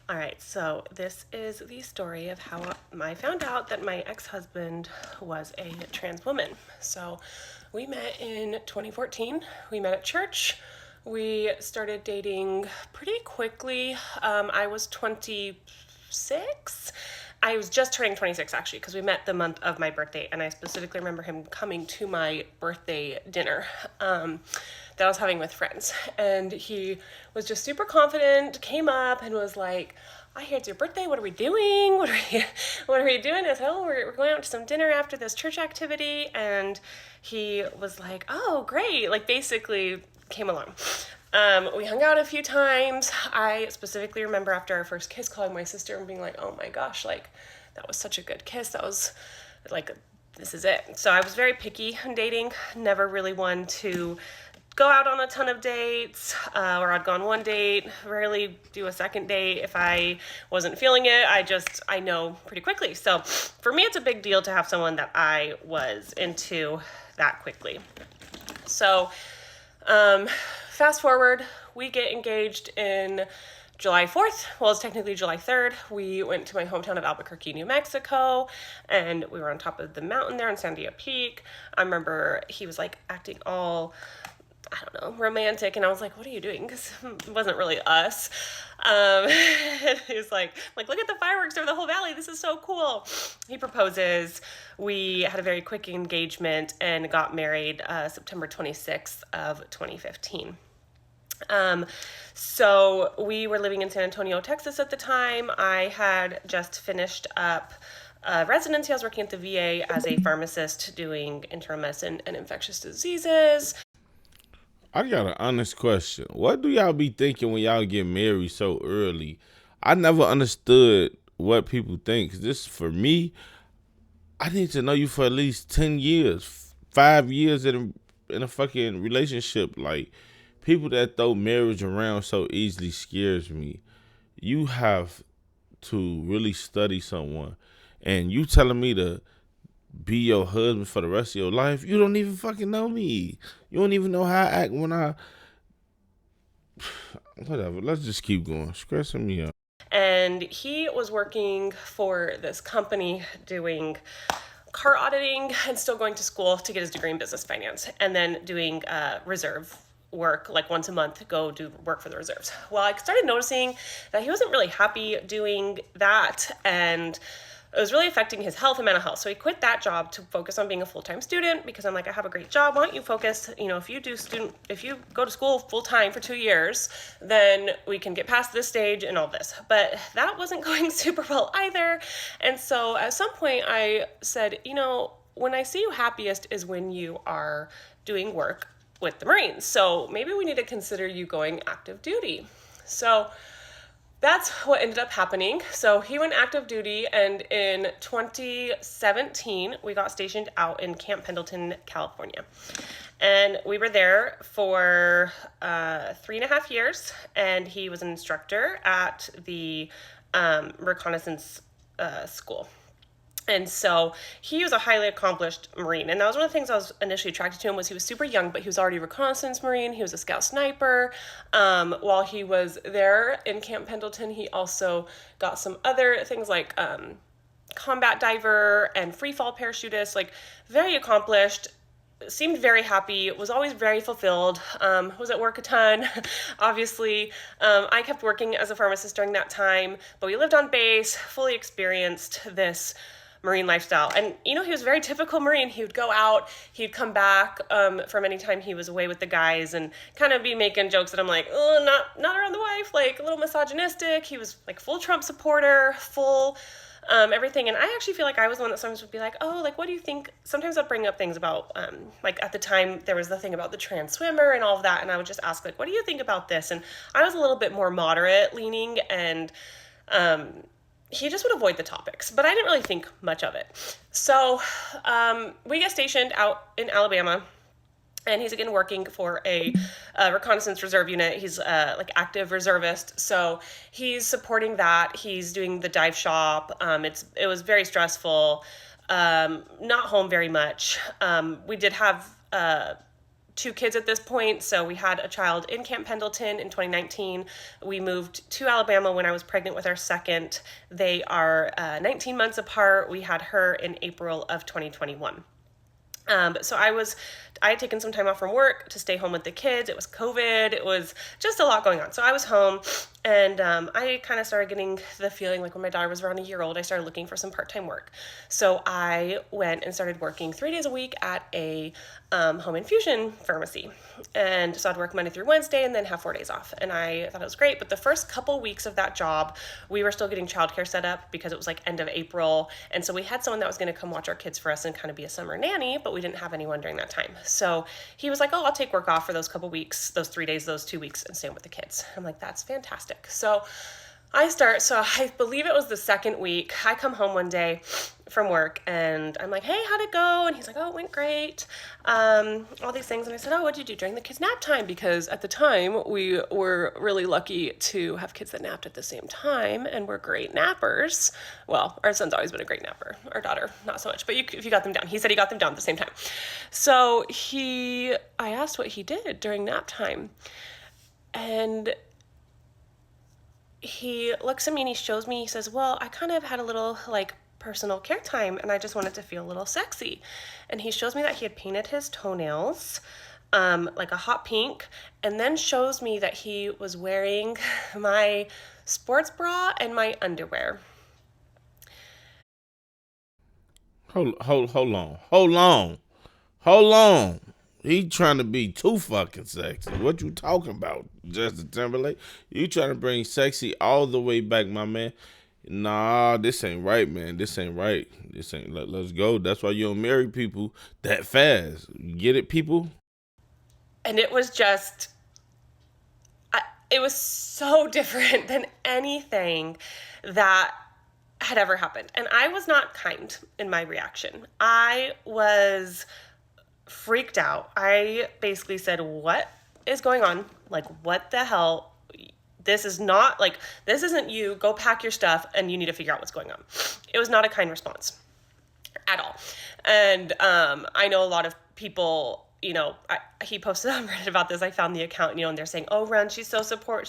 All right, so this is the story of how I found out that my ex-husband was a trans woman. So we met in 2014. We met at church. We started dating pretty quickly. I was 26. I was just turning 26 actually, because we met the month of my birthday, and I specifically remember him coming to my birthday dinner. That I was having with friends. And he was just super confident, came up and was like, I hear it's your birthday. What are we doing? What are we doing? I said, oh, we're going out to some dinner after this church activity. And he was like, oh, great. Like basically came along. We hung out a few times. I specifically remember after our first kiss calling my sister and being like, oh my gosh, like that was such a good kiss. That was like, this is it. So I was very picky in dating, never really one to go out on a ton of dates, or I'd go on one date, rarely do a second date. If I wasn't feeling it, I know pretty quickly. So for me, it's a big deal to have someone that I was into that quickly. So fast forward, we get engaged in July 4th. Well, it's technically July 3rd. We went to my hometown of Albuquerque, New Mexico, and we were on top of the mountain there in Sandia Peak. I remember he was like acting all, I don't know, romantic, and I was like, what are you doing? Because it wasn't really us. He was like, look at the fireworks over the whole valley. This is so cool. He proposes. We had a very quick engagement and got married September 26th of 2015. So we were living in San Antonio, Texas at the time. I had just finished up residency. I was working at the VA as a pharmacist doing internal medicine and infectious diseases. I got an honest question. What do y'all be thinking when y'all get married so early? I never understood what people think. 'Cause this, for me, I need to know you for at least 10 years, 5 years in a fucking relationship. Like, people that throw marriage around so easily scares me. You have to really study someone. And you telling me to be your husband for the rest of your life, you don't even fucking know me. You don't even know how I act when I whatever. Let's just keep going. Stressing me out. And he was working for this company doing car auditing and still going to school to get his degree in business finance, and then doing reserve work like once a month, go do work for the reserves. Well, I started noticing that he wasn't really happy doing that, and it was really affecting his health and mental health. So he quit that job to focus on being a full-time student, because I'm like, I have a great job. Why don't you focus, if you go to school full-time for 2 years, then we can get past this stage and all this. But that wasn't going super well either. And so at some point I said, when I see you happiest is when you are doing work with the Marines. So maybe we need to consider you going active duty. So that's what ended up happening. So he went active duty, and in 2017, we got stationed out in Camp Pendleton, California. And we were there for 3.5 years, and he was an instructor at the reconnaissance school. And so he was a highly accomplished Marine. And that was one of the things I was initially attracted to him, was he was super young, but he was already a reconnaissance Marine. He was a scout sniper. While he was there in Camp Pendleton, he also got some other things like combat diver and free fall parachutist, like very accomplished, seemed very happy, was always very fulfilled, was at work a ton, obviously. I kept working as a pharmacist during that time, but we lived on base, fully experienced this Marine lifestyle. And, he was a very typical Marine. He would go out, he'd come back from any time he was away with the guys, and kind of be making jokes that I'm like, oh, not around the wife, like a little misogynistic. He was like full Trump supporter, full everything. And I actually feel like I was the one that sometimes would be like, oh, like, what do you think? Sometimes I'd bring up things about, like at the time there was the thing about the trans swimmer and all of that. And I would just ask, like, what do you think about this? And I was a little bit more moderate leaning, and he just would avoid the topics, but I didn't really think much of it. So we get stationed out in Alabama, and he's again working for a reconnaissance reserve unit. He's like active reservist, so he's supporting that. He's doing the dive shop. It was very stressful. Not home very much. We did have two kids at this point. So we had a child in Camp Pendleton in 2019. We moved to Alabama when I was pregnant with our second. They are 19 months apart. We had her in April of 2021. So I had taken some time off from work to stay home with the kids. It was COVID. It was just a lot going on. So I was home, and I kind of started getting the feeling like when my daughter was around a year old, I started looking for some part-time work. So I went and started working 3 days a week at a home infusion pharmacy. And so I'd work Monday through Wednesday and then have 4 days off. And I thought it was great. But the first couple weeks of that job, we were still getting childcare set up because it was like end of April. And so we had someone that was going to come watch our kids for us and kind of be a summer nanny, but we didn't have anyone during that time. So he was like, oh, I'll take work off for those couple weeks, those 3 days, those 2 weeks, and stay with the kids. I'm like, that's fantastic. So I believe it was the second week. I come home one day from work and I'm like, hey, how'd it go? And he's like, oh, it went great. All these things. And I said, oh, what'd you do during the kids' nap time? Because at the time we were really lucky to have kids that napped at the same time and we're great nappers. Well, our son's always been a great napper. Our daughter, not so much, but if you got them down, he said he got them down at the same time. So I asked what he did during nap time, and he looks at me and he shows me, he says, well, I kind of had a little like personal care time and I just wanted to feel a little sexy. And he shows me that he had painted his toenails like a hot pink, and then shows me that he was wearing my sports bra and my underwear. Hold on. He trying to be too fucking sexy. What you talking about, Justin Timberlake? You trying to bring sexy all the way back, my man? Nah, this ain't right, man. This ain't right. This ain't. Let's go. That's why you don't marry people that fast. You get it, people? And it was just, it was so different than anything that had ever happened. And I was not kind in my reaction. I was freaked out. I basically said, what is going on? Like, what the hell? This isn't you. Go pack your stuff and you need to figure out what's going on. It was not a kind response at all. And I know a lot of people, he posted on Reddit about this. I found the account, and they're saying, oh, Ren, she's so unsupportive,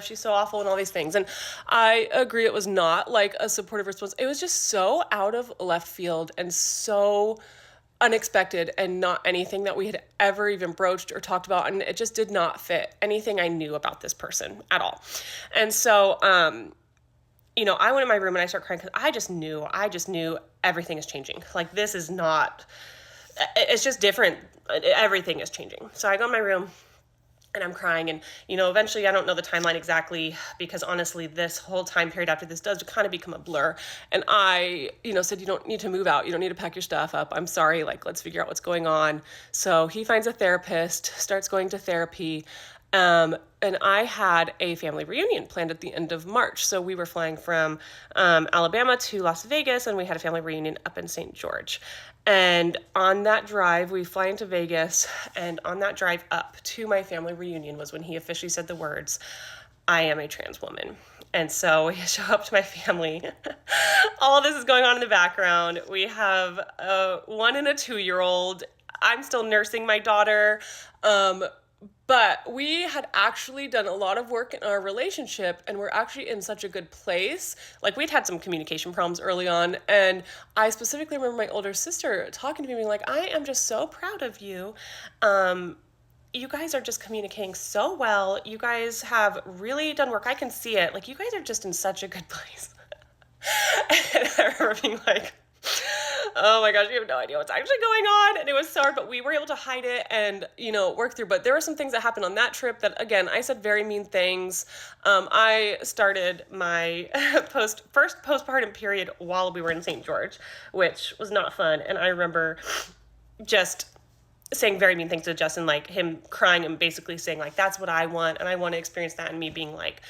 she's so awful, and all these things. And I agree, it was not like a supportive response. It was just so out of left field and so unexpected and not anything that we had ever even broached or talked about. And it just did not fit anything I knew about this person at all. And so, I went in my room and I started crying because I just knew everything is changing. Like, this is not, it's just different. Everything is changing. So I go in my room and I'm crying, and eventually, I don't know the timeline exactly, because honestly this whole time period after this does kind of become a blur. And I said, you don't need to move out, you don't need to pack your stuff up, I'm sorry, like, let's figure out what's going on. So he finds a therapist, starts going to therapy. And I had a family reunion planned at the end of March. So we were flying from Alabama to Las Vegas, and we had a family reunion up in St. George. And on that drive, we fly into Vegas, and on that drive up to my family reunion was when he officially said the words, I am a trans woman. And so we show up to my family. All this is going on in the background. We have a 1 and a 2-year-old. I'm still nursing my daughter. But we had actually done a lot of work in our relationship, and we're actually in such a good place. Like, we'd had some communication problems early on, and I specifically remember my older sister talking to me, being like, I am just so proud of you. You guys are just communicating so well. You guys have really done work. I can see it. Like, you guys are just in such a good place. And I remember being like, oh my gosh, you have no idea what's actually going on. And it was so hard, but we were able to hide it and, work through. But there were some things that happened on that trip that, again, I said very mean things. I started my first postpartum period while we were in St. George, which was not fun. And I remember just saying very mean things to Justin, like him crying and basically saying, like, that's what I want, and I want to experience that, and me being like,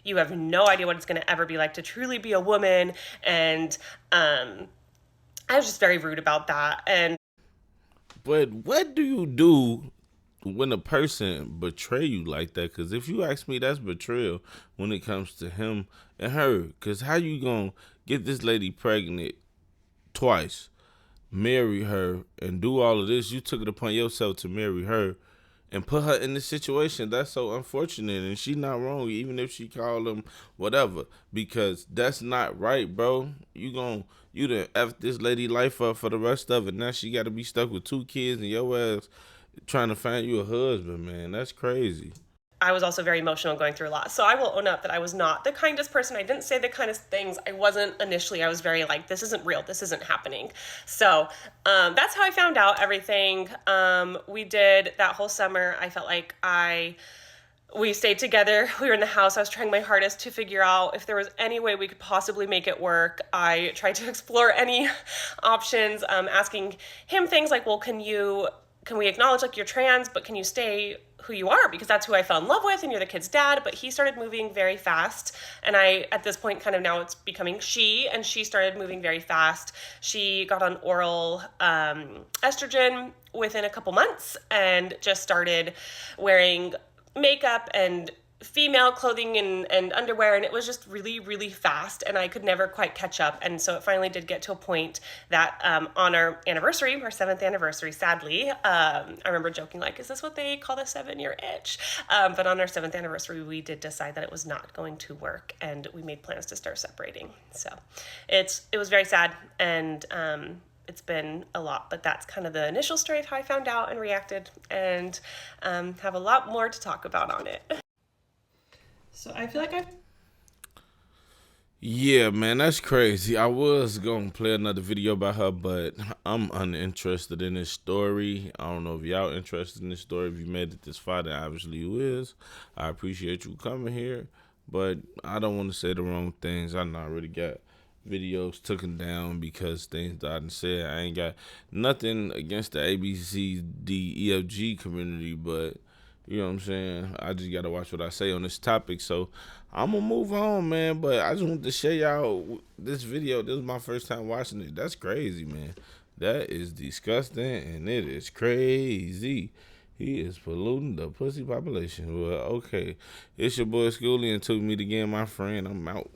you have no idea what it's going to ever be like to truly be a woman. And I was just very rude about that. But what do you do when a person betray you like that? Because if you ask me, that's betrayal when it comes to him and her. Because how you gonna get this lady pregnant twice, marry her and do all of this. You took it upon yourself to marry her and put her in this situation. That's so unfortunate, and she not wrong, even if she called him whatever, because that's not right, bro. You done F this lady life up for the rest of it. Now she got to be stuck with 2 kids and your ass trying to find you a husband, man. That's crazy. I was also very emotional going through a lot. So I will own up that I was not the kindest person. I didn't say the kindest things. I wasn't initially. I was very like, this isn't real. This isn't happening. So that's how I found out everything. We did that whole summer. I felt like we stayed together. We were in the house. I was trying my hardest to figure out if there was any way we could possibly make it work. I tried to explore any options, asking him things like, well, can we acknowledge like you're trans, but can you stay who you are, because that's who I fell in love with and you're the kid's dad. But he started moving very fast, and I at this point kind of now it's becoming she, and she started moving very fast. She got on oral estrogen within a couple months and just started wearing makeup and female clothing and underwear, and it was just really, really fast, and I could never quite catch up. And so it finally did get to a point that on our anniversary, our 7th anniversary, sadly, I remember joking like, is this what they call the 7-year itch? But on our 7th anniversary, we did decide that it was not going to work, and we made plans to start separating. So it was very sad, and it's been a lot, but that's kind of the initial story of how I found out and reacted, and have a lot more to talk about on it. So I feel like Yeah, man, that's crazy. I was gonna play another video about her, but I'm uninterested in this story. I don't know if y'all interested in this story. If you made it this far, then obviously you is. I appreciate you coming here, but I don't want to say the wrong things. I know I already got videos taken down because things that I done said. I ain't got nothing against the ABCDEFG community, but you know what I'm saying? I just gotta watch what I say on this topic. So I'm gonna move on, man. But I just want to show y'all this video. This is my first time watching it. That's crazy, man. That is disgusting and it is crazy. He is polluting the pussy population. Well, okay. It's your boy Schoolie, and took me to get my friend. I'm out.